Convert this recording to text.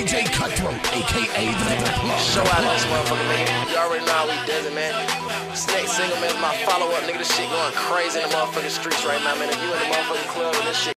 DJ Cutthroat, aka the Show out this motherfucker, nigga. You already know how we does it, man. This next single, man, is my follow-up, nigga. This shit going crazy in the motherfucking streets right now, man. If you in the motherfucking club and this shit